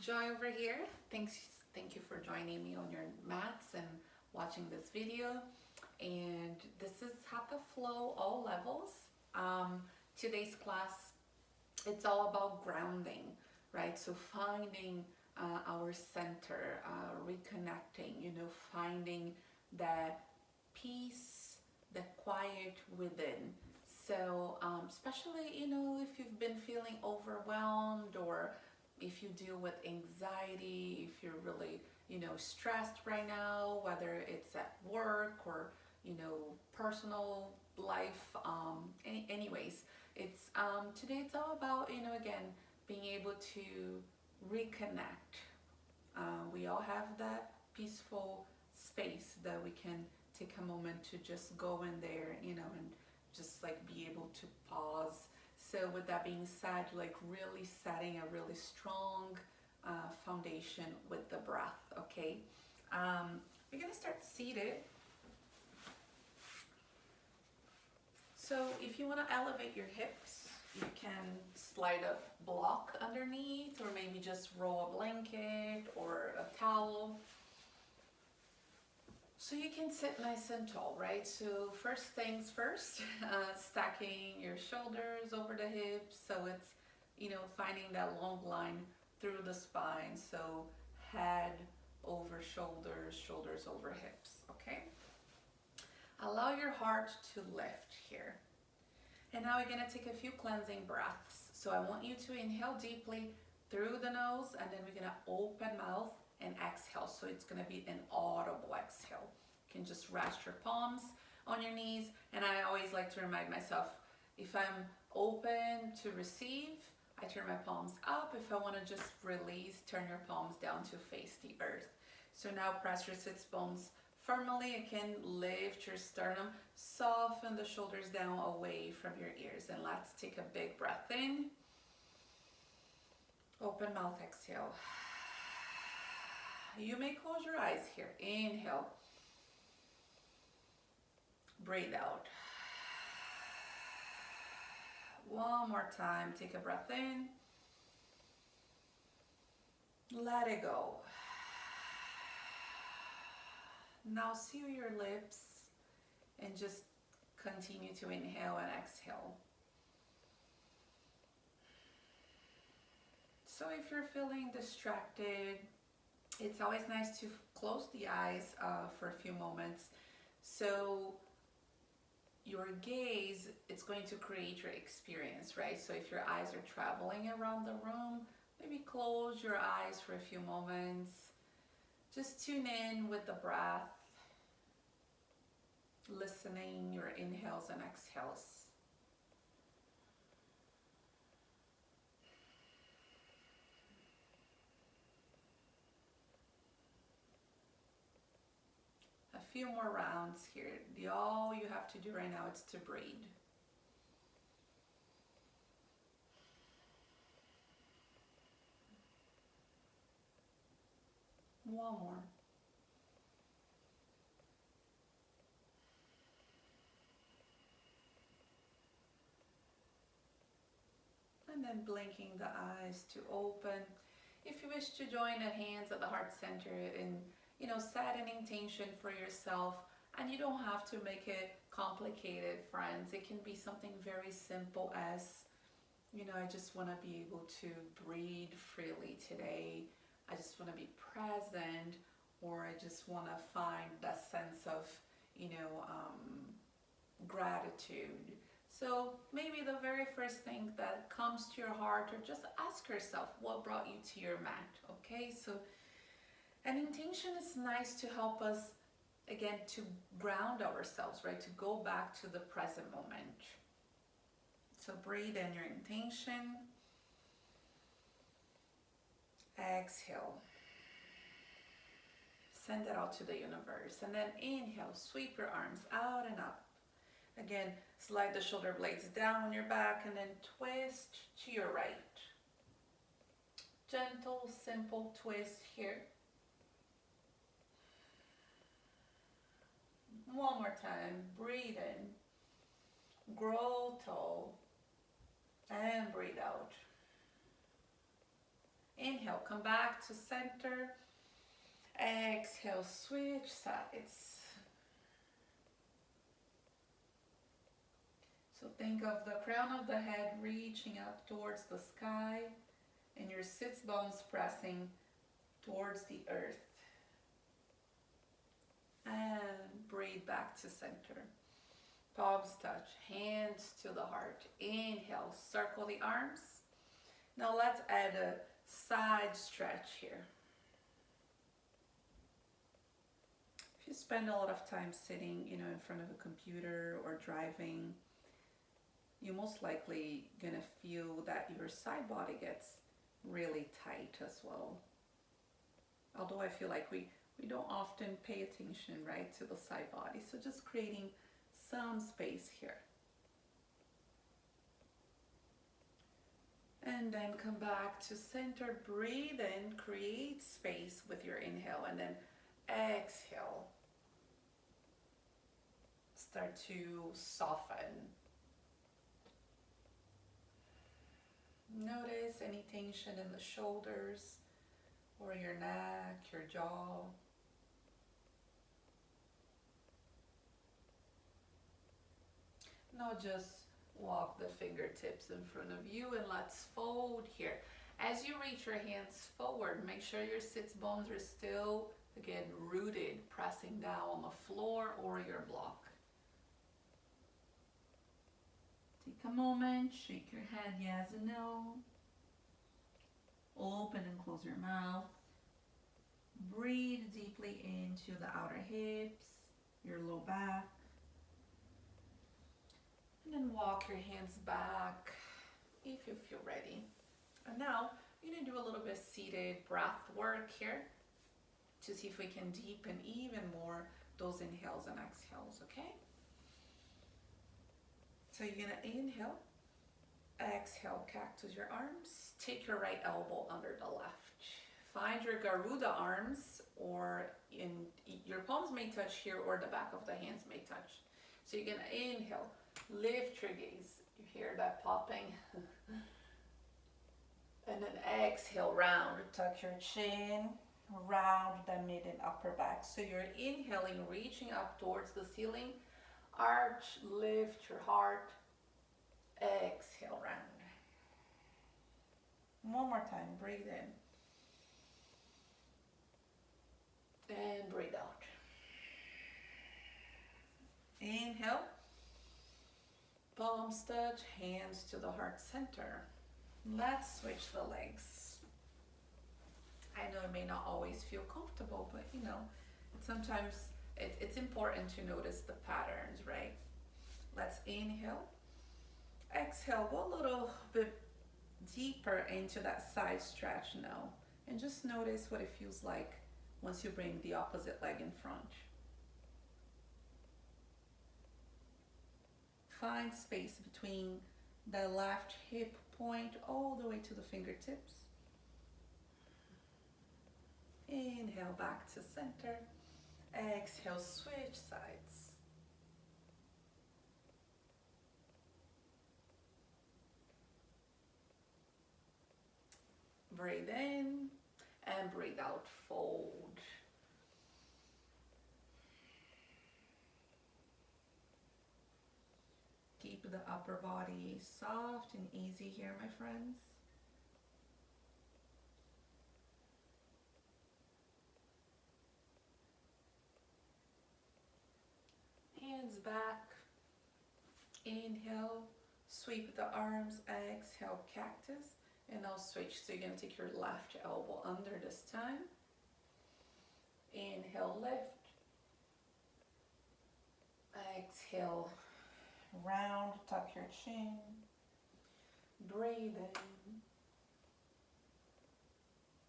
Joy over here. Thank you for joining me on your mats and watching this video. And this is Hatha Flow All Levels. Today's class, it's all about grounding, right? So finding our center, reconnecting, finding that peace, that quiet within. So, especially, if you've been feeling overwhelmed or if you deal with anxiety, if you're really, stressed right now, whether it's at work or, personal life, anyways, today it's all about, again, being able to reconnect. We all have that peaceful space that we can take a moment to just go in there, and just like be able to pause. So with that being said, like really setting a really strong foundation with the breath, okay? We're gonna start seated. So if you wanna elevate your hips, you can slide a block underneath or maybe just roll a blanket or a towel. So you can sit nice and tall, right? So first things first, stacking your shoulders over the hips. So it's, finding that long line through the spine. So head over shoulders, shoulders over hips, okay? Allow your heart to lift here. And now we're gonna take a few cleansing breaths. So I want you to inhale deeply through the nose, and then we're gonna open mouth and exhale. So it's gonna be an audible exhale. You can just rest your palms on your knees. And I always like to remind myself, if I'm open to receive, I turn my palms up. If I wanna just release, turn your palms down to face the earth. So now press your sits bones firmly. Again, lift your sternum, soften the shoulders down away from your ears. And let's take a big breath in. Open mouth, exhale. You may close your eyes here. Inhale. Breathe out. One more time. Take a breath in. Let it go. Now seal your lips and just continue to inhale and exhale. So if you're feeling distracted, it's always nice to close the eyes for a few moments. So your gaze, it's going to create your experience, right? So if your eyes are traveling around the room, maybe close your eyes for a few moments. Just tune in with the breath, listening your inhales and exhales. A few more rounds here. All you have to do right now is to breathe. One more. And then blinking the eyes to open. If you wish to join the hands at the heart center and set an intention for yourself, and you don't have to make it complicated, friends. It can be something very simple as, I just want to be able to breathe freely today. I just want to be present, or I just want to find that sense of, gratitude. So maybe the very first thing that comes to your heart, or just ask yourself, what brought you to your mat, okay? So an intention is nice to help us, again, to ground ourselves, right? To go back to the present moment. So breathe in your intention. Exhale. Send it out to the universe. And then inhale, sweep your arms out and up. Again, slide the shoulder blades down on your back and then twist to your right. Gentle, simple twist here. One more time. Breathe in. Grow tall. And breathe out. Inhale, come back to center. Exhale, switch sides. So think of the crown of the head reaching up towards the sky and your sits bones pressing towards the earth. And breathe back to center. Palms touch, hands to the heart. Inhale, circle the arms. Now let's add a side stretch here. If you spend a lot of time sitting, in front of a computer or driving, you're most likely gonna feel that your side body gets really tight as well. Although I feel like we don't often pay attention, right, to the side body. So just creating some space here. And then come back to center, breathe in, create space with your inhale, and then exhale. Start to soften. Notice any tension in the shoulders or your neck, your jaw. Now just walk the fingertips in front of you and let's fold here. As you reach your hands forward, make sure your sits bones are still, again, rooted, pressing down on the floor or your block. Take a moment, shake your head yes and no. Open and close your mouth. Breathe deeply into the outer hips, your low back. And then walk your hands back if you feel ready. And now you're going to do a little bit of seated breath work here to see if we can deepen even more those inhales and exhales, okay? So you're going to inhale, exhale, cactus your arms, take your right elbow under the left. Find your Garuda arms, or your palms may touch here or the back of the hands may touch. So you're going to inhale, lift your gaze. You hear that popping? And then exhale, round, tuck your chin, round the mid and upper back. So you're inhaling, reaching up towards the ceiling. Arch, lift your heart. Exhale, round. One more time, breathe in. And breathe out. Inhale. Palms touch, hands to the heart center. Let's switch the legs. I know it may not always feel comfortable, but sometimes it's important to notice the patterns, right? Let's inhale. Exhale, go a little bit deeper into that side stretch now. And just notice what it feels like once you bring the opposite leg in front. Find space between the left hip point all the way to the fingertips. Inhale back to center. Exhale, switch sides. Breathe in and breathe out, fold. Keep the upper body soft and easy here, my friends. Hands back. Inhale, sweep the arms, exhale, cactus. And now switch. So you're going to take your left elbow under this time. Inhale, lift. Exhale, round, tuck your chin. Breathe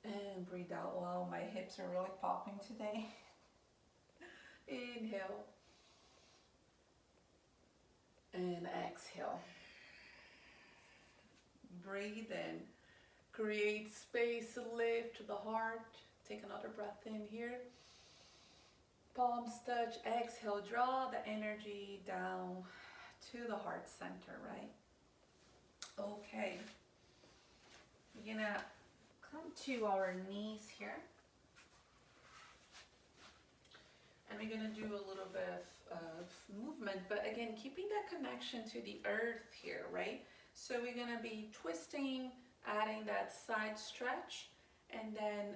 in. And breathe out. Wow, my hips are really popping today. Inhale. And exhale. Breathe in. Create space, lift the heart. Take another breath in here. Palms touch. Exhale, draw the energy down to the heart center, right? Okay. You're gonna come to our knees here. And we're gonna do a little bit of movement, but again, keeping that connection to the earth here, right? So we're gonna be twisting, adding that side stretch, and then,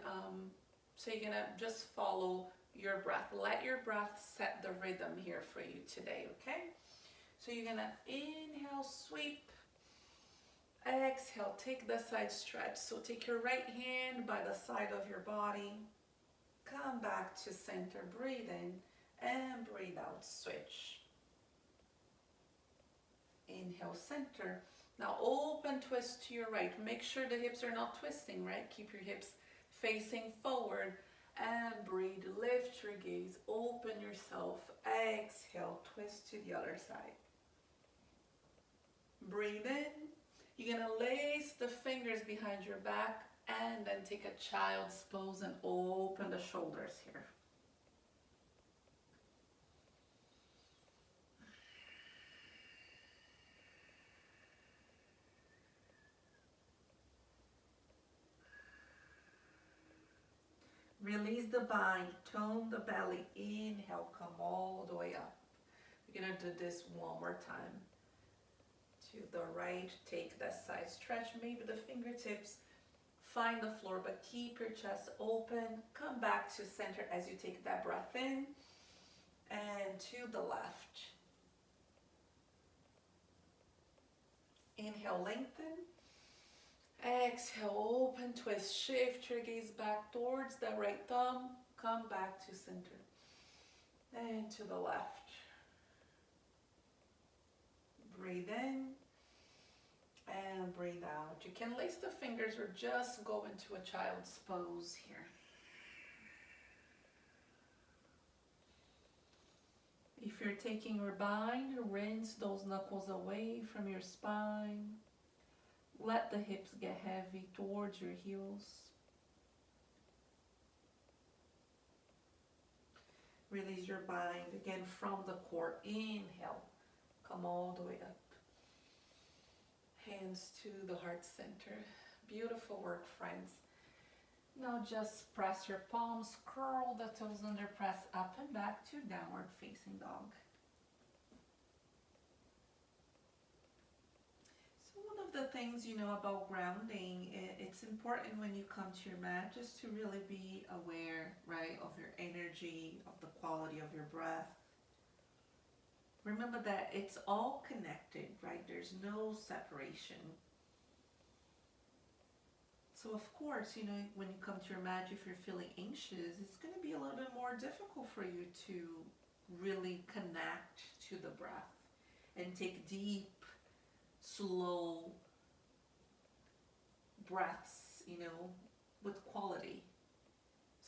so you're gonna just follow your breath. Let your breath set the rhythm here for you today, okay? So you're gonna inhale, sweep, exhale, take the side stretch. So take your right hand by the side of your body, come back to center, breathe in and breathe out, switch. Inhale, center. Now open twist to your right. Make sure the hips are not twisting, right? Keep your hips facing forward and breathe. Lift your gaze, open yourself. Exhale, twist to the other side. Breathe in. You're gonna lace the fingers behind your back and then take a child's pose and open the shoulders here. Release the bind, tone the belly. Inhale, come all the way up. We're gonna do this one more time. To the right, take that side stretch, maybe the fingertips find the floor, but keep your chest open. Come back to center as you take that breath in and to the left. Inhale, lengthen. Exhale, open, twist, shift your gaze back towards the right thumb. Come back to center and to the left. Breathe in and breathe out. You can lace the fingers or just go into a child's pose here. If you're taking your bind, rinse those knuckles away from your spine. Let the hips get heavy towards your heels. Release your bind again from the core. Inhale, come all the way up. Hands to the heart center. Beautiful work, friends. Now just press your palms, curl the toes under, press up and back to downward facing dog. So one of the things you know about grounding, it's important when you come to your mat just to really be aware, right, of your energy, of the quality of your breath. Remember that it's all connected, right? There's no separation. So of course, you know, when you come to your mat, if you're feeling anxious, it's going to be a little bit more difficult for you to really connect to the breath and take deep, slow breaths, you know, with quality.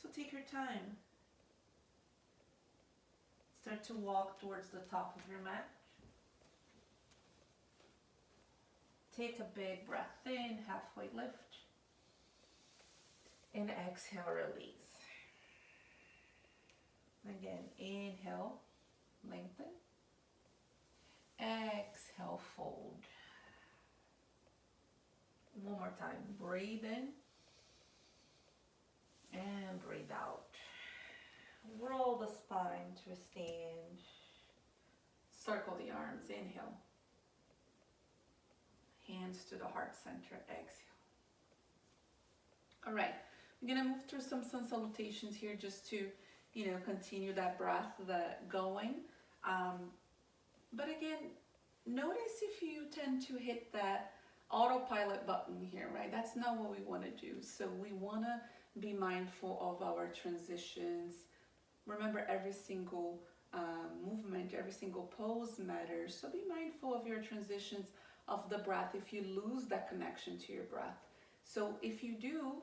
So take your time. Start to walk towards the top of your mat. Take a big breath in, halfway lift. And exhale, release. Again, inhale, lengthen. Exhale, fold. One more time, breathe in and breathe out. Roll the spine to a stand. Circle the arms, inhale. Hands to the heart center, exhale. All right, we're gonna move through some sun salutations here just to, you know, continue that breath, going. But again, notice if you tend to hit that autopilot button here, right? That's not what we wanna do. So we wanna be mindful of our transitions. Remember, every single movement, every single pose matters. So be mindful of your transitions of the breath if you lose that connection to your breath. So if you do,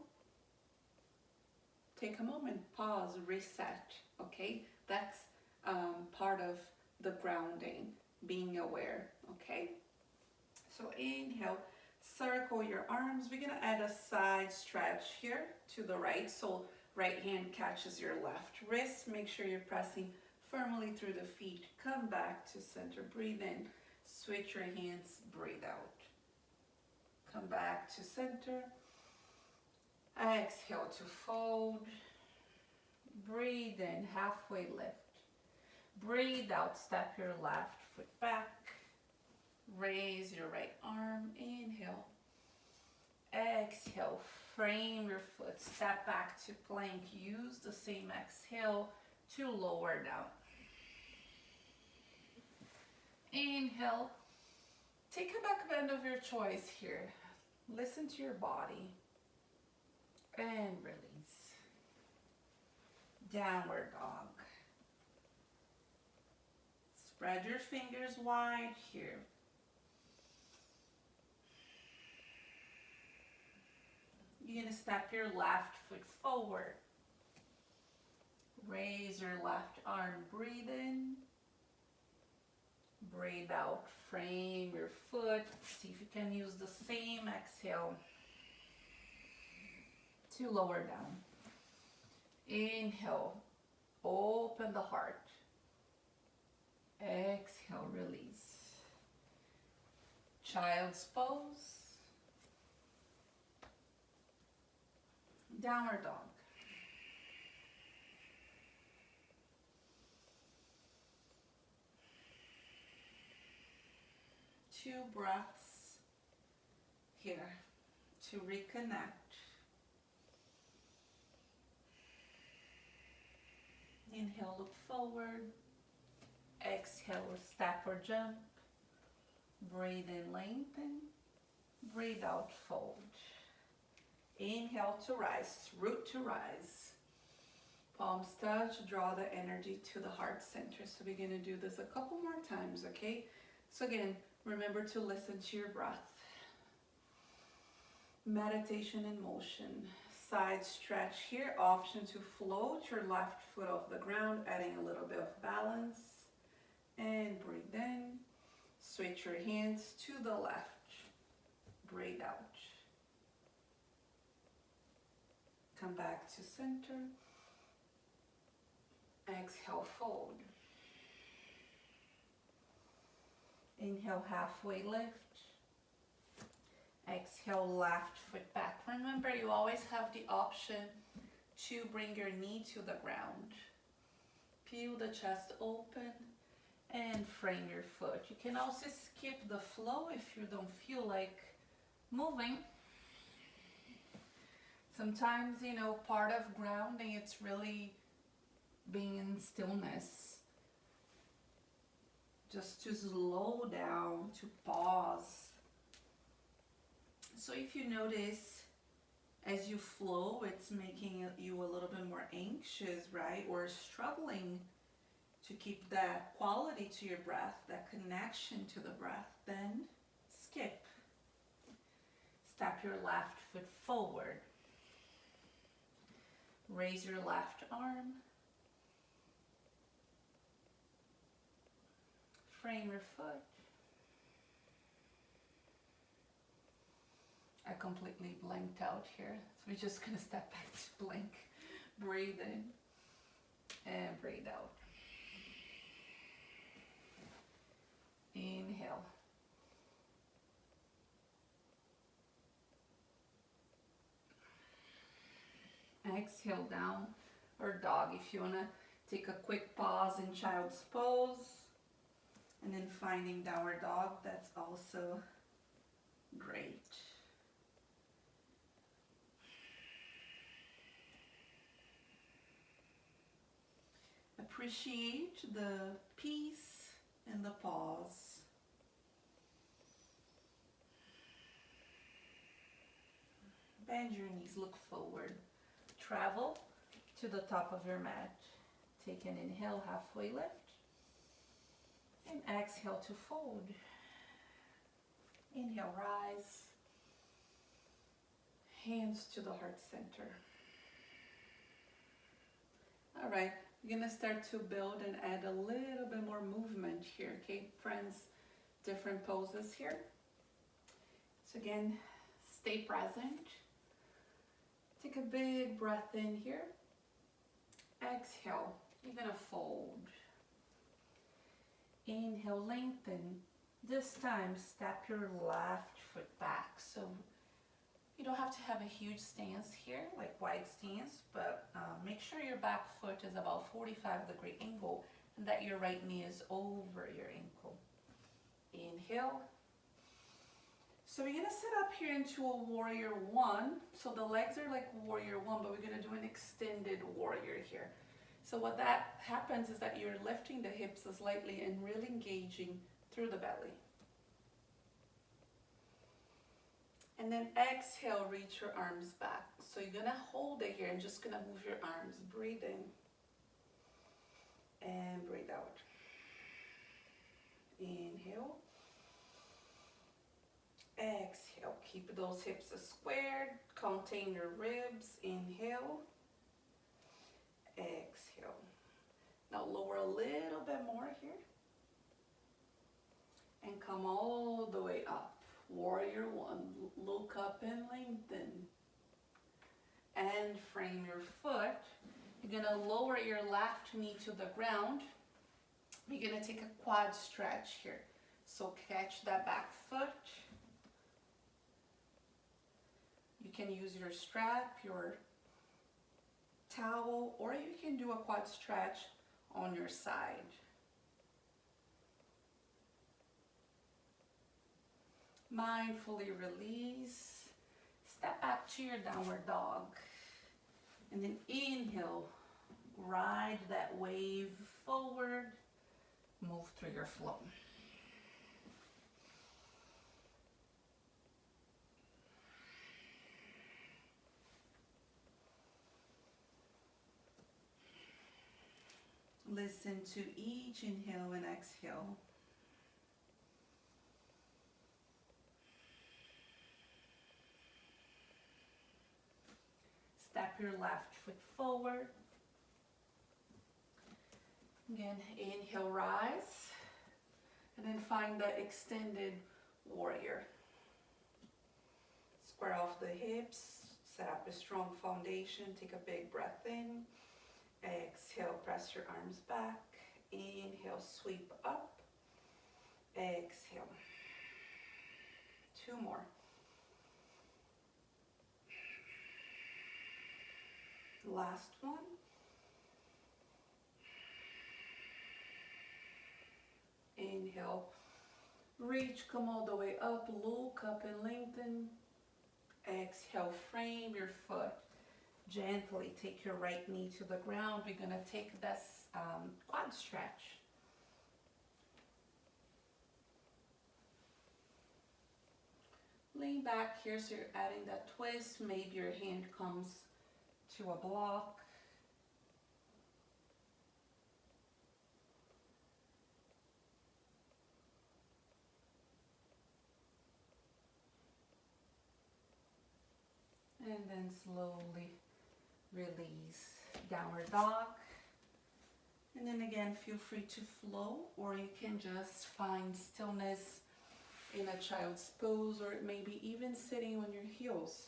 take a moment, pause, reset, okay? That's part of the grounding, being aware, okay? So inhale, circle your arms. We're gonna add a side stretch here to the right. So right hand catches your left wrist. Make sure you're pressing firmly through the feet. Come back to center, breathe in. Switch your hands, breathe out. Come back to center. Exhale to fold. Breathe in, halfway lift. Breathe out, step your left foot back. Raise your right arm, inhale. Exhale, frame your foot, step back to plank. Use the same exhale to lower down. Inhale, take a back bend of your choice here. Listen to your body. And release. Downward dog. Spread your fingers wide here. You're going to step your left foot forward. Raise your left arm. Breathe in. Breathe out. Frame your foot. See if you can use the same exhale to lower down. Inhale. Open the heart. Exhale. Release. Child's pose. Downward dog. Two breaths here to reconnect. Inhale, look forward. Exhale, step or jump. Breathe in, lengthen. Breathe out, fold. Inhale to rise, root to rise. Palms touch, draw the energy to the heart center. So we're going to do this a couple more times, okay? So again, remember to listen to your breath. Meditation in motion. Side stretch here. Option to float your left foot off the ground, adding a little bit of balance. And breathe in. Switch your hands to the left. Breathe out. Come back to center. Exhale, fold. Inhale, halfway lift. Exhale, left foot back. Remember, you always have the option to bring your knee to the ground. Peel the chest open and frame your foot. You can also skip the flow if you don't feel like moving. Sometimes, you know, part of grounding, it's really being in stillness. Just to slow down, to pause. So if you notice, as you flow, it's making you a little bit more anxious, right? Or struggling to keep that quality to your breath, that connection to the breath, then skip. Step your left foot forward. Raise your left arm. Frame your foot. I completely blanked out here. So we're just gonna step back to blank. Breathe in and breathe out. Inhale. Exhale, down or dog. If you wanna take a quick pause in child's pose and then finding downward dog, that's also great. Appreciate the peace and the pause. Bend your knees, look forward. Travel to the top of your mat. Take an inhale, halfway lift. And exhale to fold. Inhale, rise. Hands to the heart center. All right, we're gonna start to build and add a little bit more movement here, okay, friends? Different poses here. So again, stay present. Take a big breath in here. Exhale, you're gonna fold. Inhale, lengthen. This time, step your left foot back. So You don't have to have a huge stance here, like wide stance, but make sure your back foot is about 45-degree angle and that your right knee is over your ankle. Inhale. So we're gonna sit up here into a warrior one. So the legs are like warrior one, but we're gonna do an extended warrior here. So what that happens is that you're lifting the hips slightly and really engaging through the belly. And then exhale, reach your arms back. So you're gonna hold it here and just gonna move your arms. Breathe in and breathe out. Inhale. Exhale. Keep those hips squared. Contain your ribs. Inhale. Exhale. Now lower a little bit more here. And come all the way up. Warrior one. Look up and lengthen. And frame your foot. You're gonna lower your left knee to the ground. You're gonna take a quad stretch here. So catch that back foot. You can use your strap, your towel, or you can do a quad stretch on your side. Mindfully release. Step back to your downward dog. And then inhale. Ride that wave forward. Move through your flow. Listen to each inhale and exhale. Step your left foot forward. Again, inhale, rise. And then find that extended warrior. Square off the hips. Set up a strong foundation. Take a big breath in. Exhale, press your arms back. Inhale, sweep up. Exhale. Two more. Last one. Inhale. Reach, come all the way up. Look up and lengthen. Exhale, frame your foot. Gently take your right knee to the ground. We're going to take this quad stretch. Lean back here so you're adding that twist. Maybe your hand comes to a block. And then slowly release, downward dog. And then again, feel free to flow, or you can just find stillness in a child's pose, or maybe even sitting on your heels.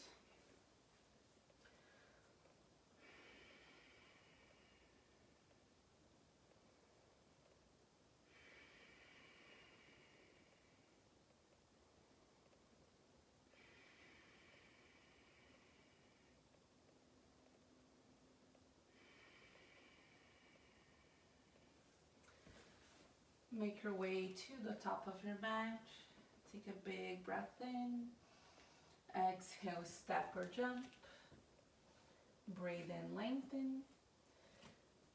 Make your way to the top of your mat. Take a big breath in. Exhale, step or jump. Breathe in, lengthen.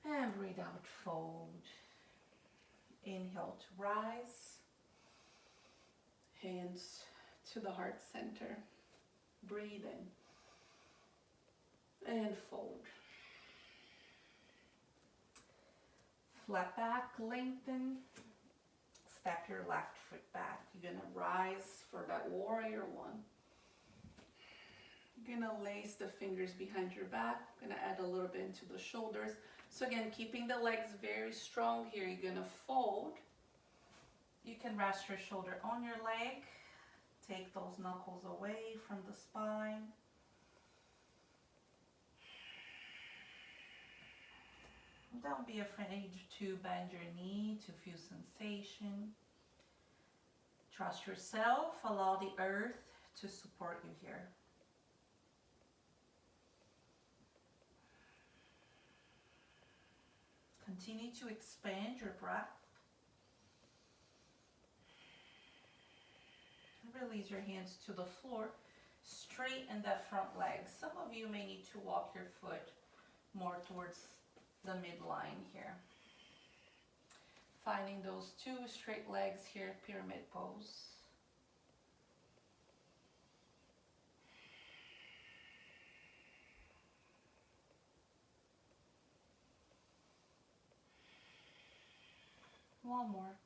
And breathe out, fold. Inhale to rise. Hands to the heart center. Breathe in. And fold. Flat back, lengthen. Step your left foot back. You're gonna rise for that warrior one. You're gonna lace the fingers behind your back. Gonna add a little bit into the shoulders. So again, keeping the legs very strong here. You're gonna fold. You can rest your shoulder on your leg. Take those knuckles away from the spine. Don't be afraid to bend your knee to feel sensation. Trust yourself. Allow the earth to support you here. Continue to expand your breath. Release your hands to the floor. Straighten that front leg. Some of you may need to walk your foot more towards the midline here. Finding those two straight legs here, pyramid pose. One more.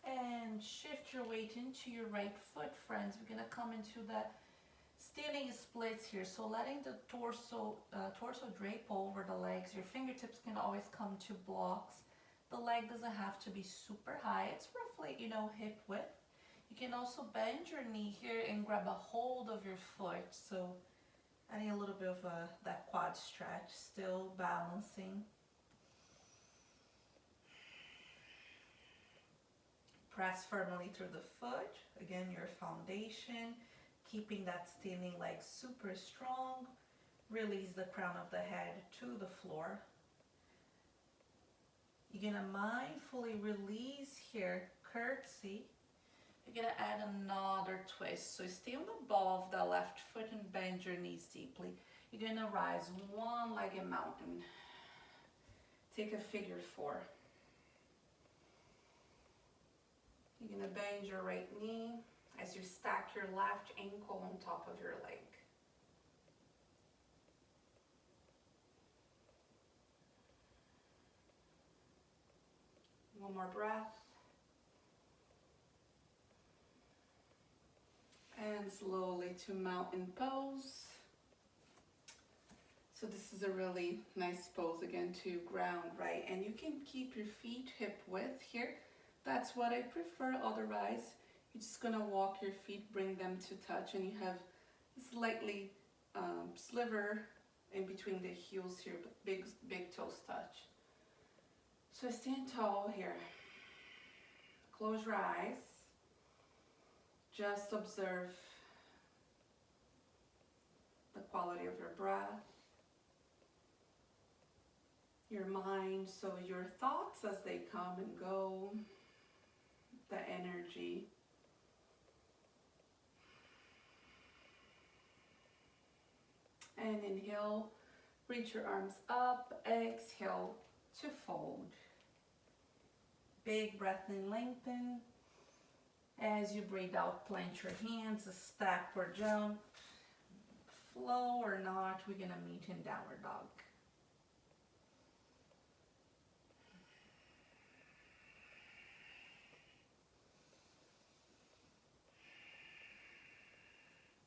And shift your weight into your right foot, friends. We're gonna come into that standing splits here. So letting the torso drape over the legs. Your fingertips can always come to blocks. The leg doesn't have to be super high. It's roughly, hip width. You can also bend your knee here and grab a hold of your foot. So adding a little bit of that quad stretch, still balancing. Press firmly through the foot. Again, your foundation, keeping that standing leg super strong. Release the crown of the head to the floor. You're gonna mindfully release here, curtsy. You're gonna add another twist. So stay on the ball of the left foot and bend your knees deeply. You're gonna rise one-legged mountain. Take a figure four. You're gonna bend your right knee as you stack your left ankle on top of your leg. One more breath. And slowly to mountain pose. So this is a really nice pose again to ground, right? And you can keep your feet hip width here. That's what I prefer. Otherwise, you're just gonna walk your feet, bring them to touch, and you have a slightly sliver in between the heels here, but big toes touch. So stand tall here. Close your eyes. Just observe the quality of your breath, your mind, so your thoughts as they come and go, the energy. And inhale, reach your arms up, exhale to fold. Big breath in, lengthen. As you breathe out, plant your hands, a stack or jump. Flow or not, we're gonna meet in downward dog.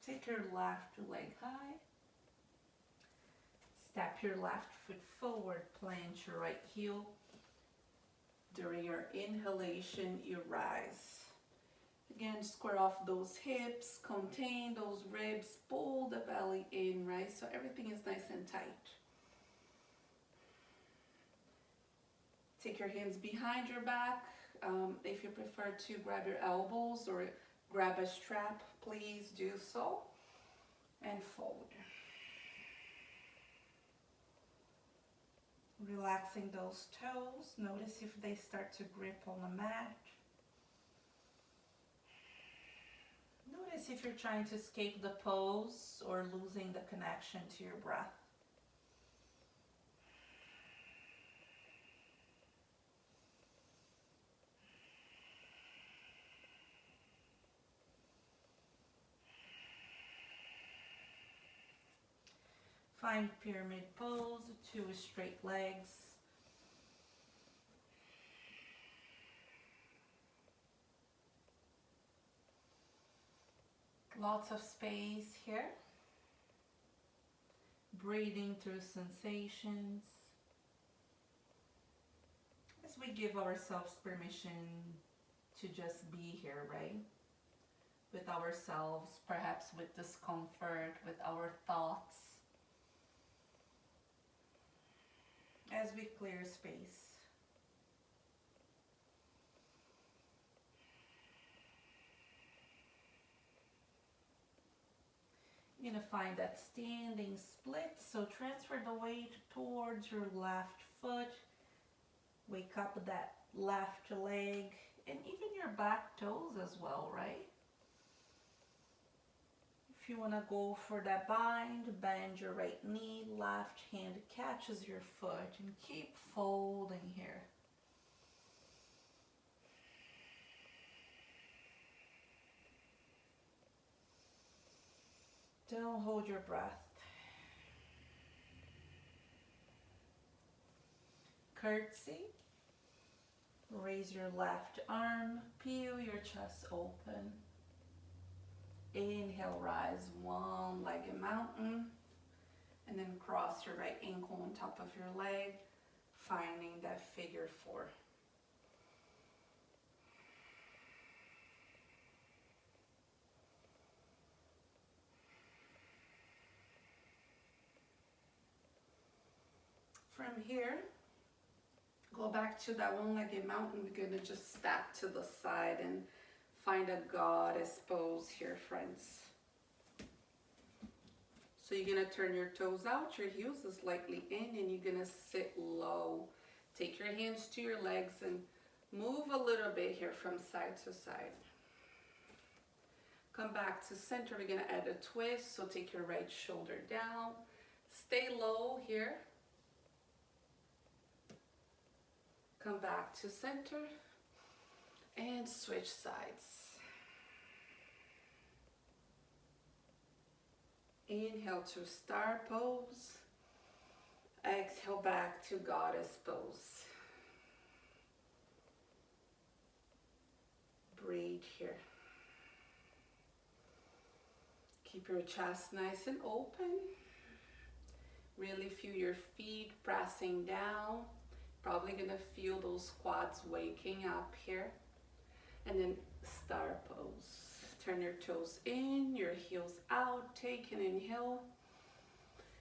Take your left leg high. Step your left foot forward, plant your right heel. During your inhalation, you rise. Again, square off those hips, contain those ribs, pull the belly in, right? So everything is nice and tight. Take your hands behind your back. If you prefer to grab your elbows or grab a strap, please do so. And fold. Relaxing those toes. Notice if they start to grip on the mat. Notice if you're trying to escape the pose or losing the connection to your breath. Find pyramid pose, two straight legs. Lots of space here. Breathing through sensations. As we give ourselves permission to just be here, right? With ourselves, perhaps with discomfort, with our thoughts. As we clear space. You're going to find that standing split. So transfer the weight towards your left foot. Wake up with that left leg and even your back toes as well, right? If you want to go for that bind, bend your right knee, left hand catches your foot, and keep folding here. Don't hold your breath. Curtsy. Raise your left arm, peel your chest open. Inhale, rise, one-legged mountain. And then cross your right ankle on top of your leg, finding that figure four. From here, go back to that one-legged mountain. We're going to just step to the side and find a goddess pose here, friends. So you're going to turn your toes out, your heels is slightly in, and you're going to sit low. Take your hands to your legs and move a little bit here from side to side. Come back to center. We're going to add a twist. So take your right shoulder down. Stay low here. Come back to center and switch sides. Inhale to star pose. Exhale back to goddess pose. Breathe here. Keep your chest nice and open. Really feel your feet pressing down. Probably gonna feel those quads waking up here. And then star pose. Turn your toes in, your heels out. Take an inhale.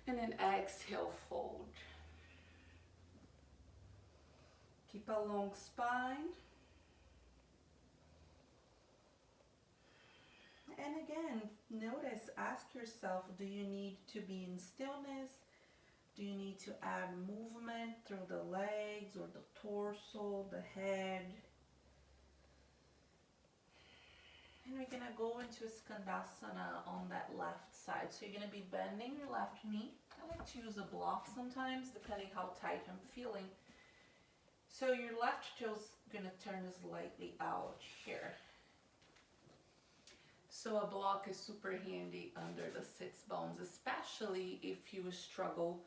And then exhale, fold. Keep a long spine. And again, notice, ask yourself, do you need to be in stillness? Do you need to add movement through the legs or the torso, the head? And we're gonna go into Skandasana on that left side. So you're gonna be bending your left knee. I like to use a block sometimes, depending how tight I'm feeling. So your left toe's gonna turn slightly out here. So a block is super handy under the sits bones, especially if you struggle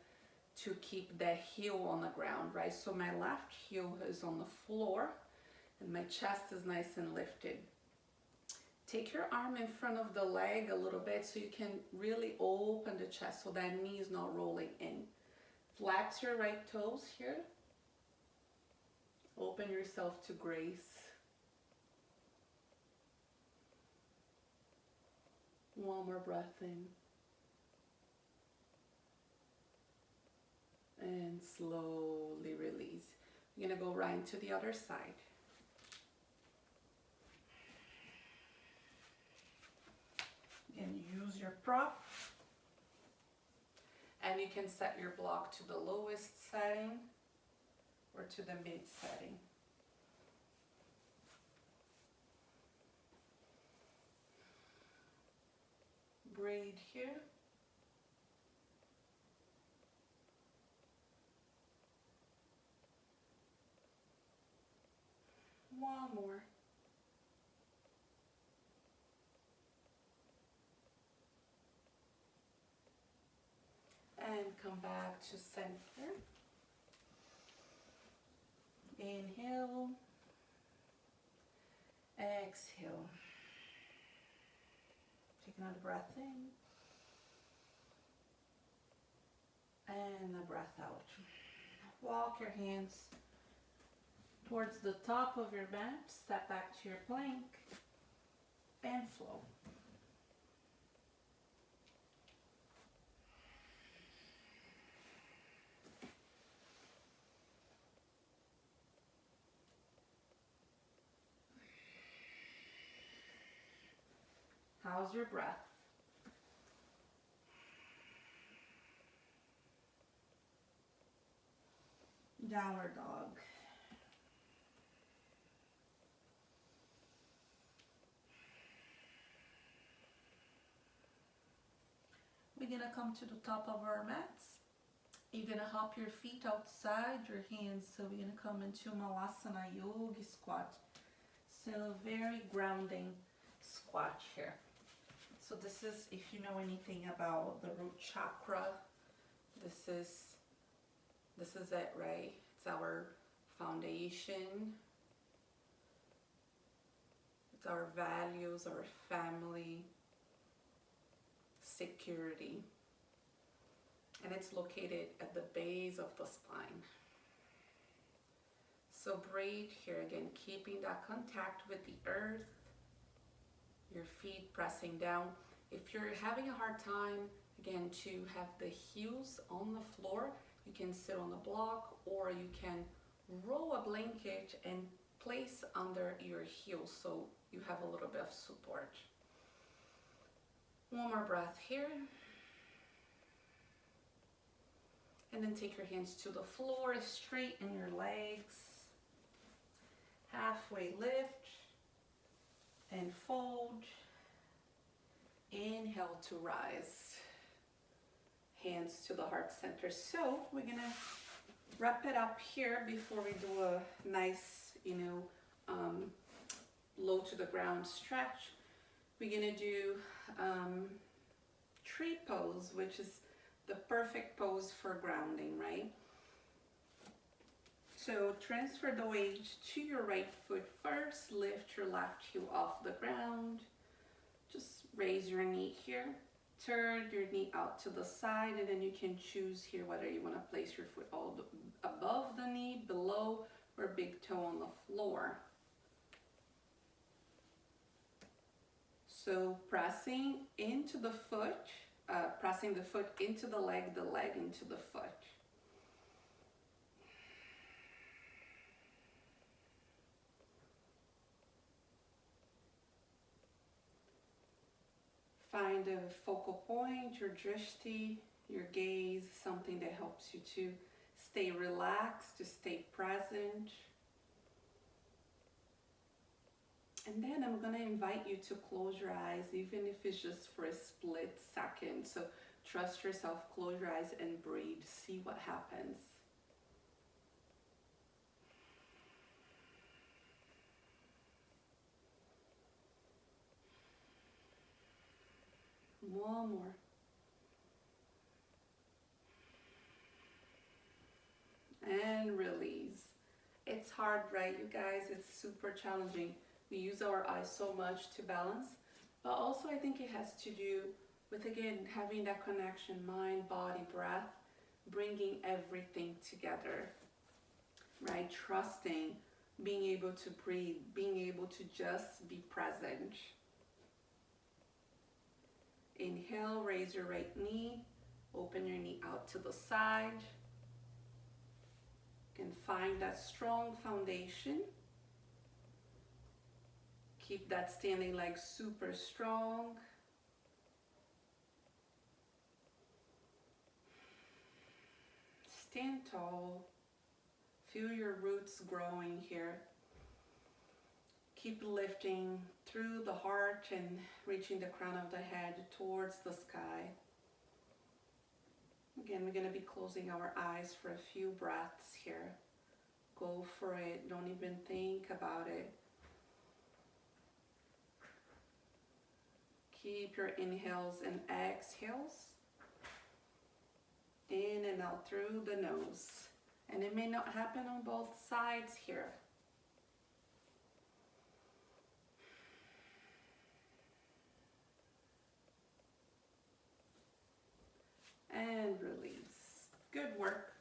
to keep that heel on the ground, right? So my left heel is on the floor and my chest is nice and lifted. Take your arm in front of the leg a little bit so you can really open the chest so that knee is not rolling in. Flex your right toes here. Open yourself to grace. One more breath in. And slowly release. You're gonna go right into the other side. And use your prop. And you can set your block to the lowest setting or to the mid setting. Breathe here. One more. And come back to center. Inhale. Exhale. Take another breath in. And a breath out. Walk your hands towards the top of your mat. Step back to your plank. And flow. How's your breath? Downward dog. We're gonna come to the top of our mats. You're gonna hop your feet outside your hands. So we're gonna come into Malasana Yogi squat. So very grounding squat here. So this is, if you know anything about the root chakra, this is it, right? It's our foundation. It's our values, our family, security. And it's located at the base of the spine. So breathe here again, keeping that contact with the earth, your feet pressing down. If you're having a hard time, again, to have the heels on the floor, you can sit on a block or you can roll a blanket and place under your heels so you have a little bit of support. One more breath here. And then take your hands to the floor, straighten your legs. Halfway lift and fold. Inhale to rise. Hands to the heart center. So we're gonna wrap it up here before we do a nice, low to the ground stretch. We're gonna do tree pose, which is the perfect pose for grounding, right? So transfer the weight to your right foot first. Lift your left heel off the ground. Just raise your knee here. Turn your knee out to the side, and then you can choose here whether you want to place your foot all above the knee, below, or big toe on the floor. So pressing into the foot, pressing the foot into the leg into the foot. Find a focal point, your drishti, your gaze, something that helps you to stay relaxed, to stay present. And then I'm going to invite you to close your eyes, even if it's just for a split second. So trust yourself, close your eyes and breathe. See what happens. One more. And release. It's hard, right, you guys? It's super challenging. We use our eyes so much to balance, but also I think it has to do with, again, having that connection, mind, body, breath, bringing everything together, right? Trusting, being able to breathe, being able to just be present. Inhale, raise your right knee, open your knee out to the side. You can find that strong foundation. Keep that standing leg super strong. Stand tall. Feel your roots growing here. Keep lifting through the heart and reaching the crown of the head towards the sky. Again, we're going to be closing our eyes for a few breaths here. Go for it. Don't even think about it. Keep your inhales and exhales. In and out through the nose. And it may not happen on both sides here. And release. Good work.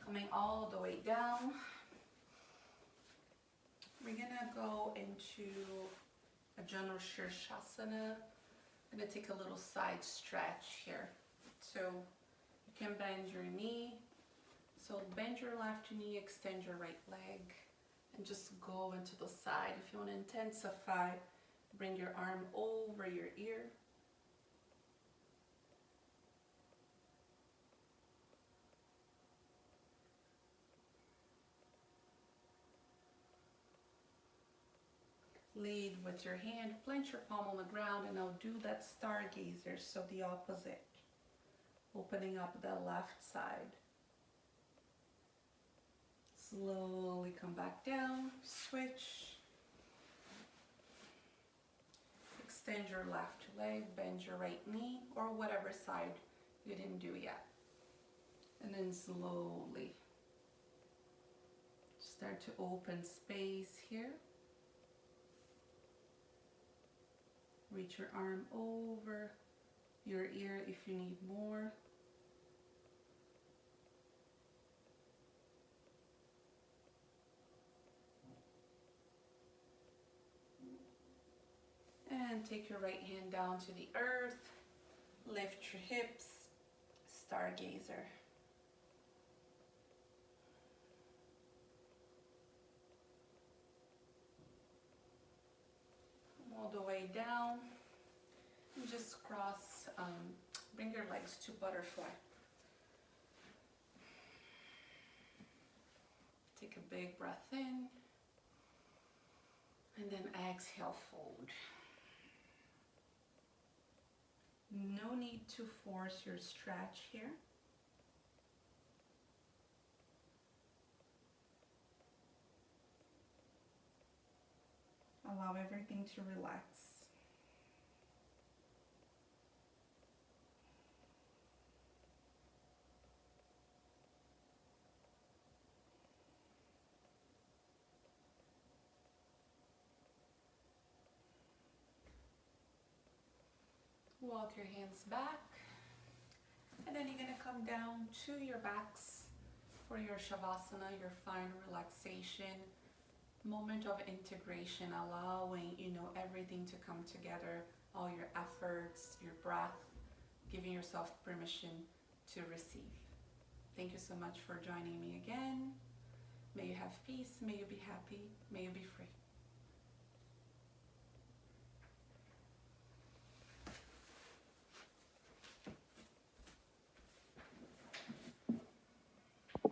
Coming all the way down. We're gonna go into a Janu Shirshasana. I'm gonna take a little side stretch here. So you can bend your knee. So bend your left knee, extend your right leg, and just go into the side. If you want to intensify, bring your arm over your ear. Lead with your hand, plant your palm on the ground, and now do that stargazer, so the opposite. Opening up the left side. Slowly come back down, switch. Extend your left leg, bend your right knee, or whatever side you didn't do yet. And then slowly start to open space here. Reach your arm over your ear if you need more. And take your right hand down to the earth. Lift your hips, stargazer. All the way down. And just cross, bring your legs to butterfly. Take a big breath in. And then exhale, fold. No need to force your stretch here. Allow everything to relax. Walk your hands back, and then you're going to come down to your backs for your Shavasana, your final relaxation, moment of integration, allowing, everything to come together, all your efforts, your breath, giving yourself permission to receive. Thank you so much for joining me again. May you have peace, may you be happy, may you be free.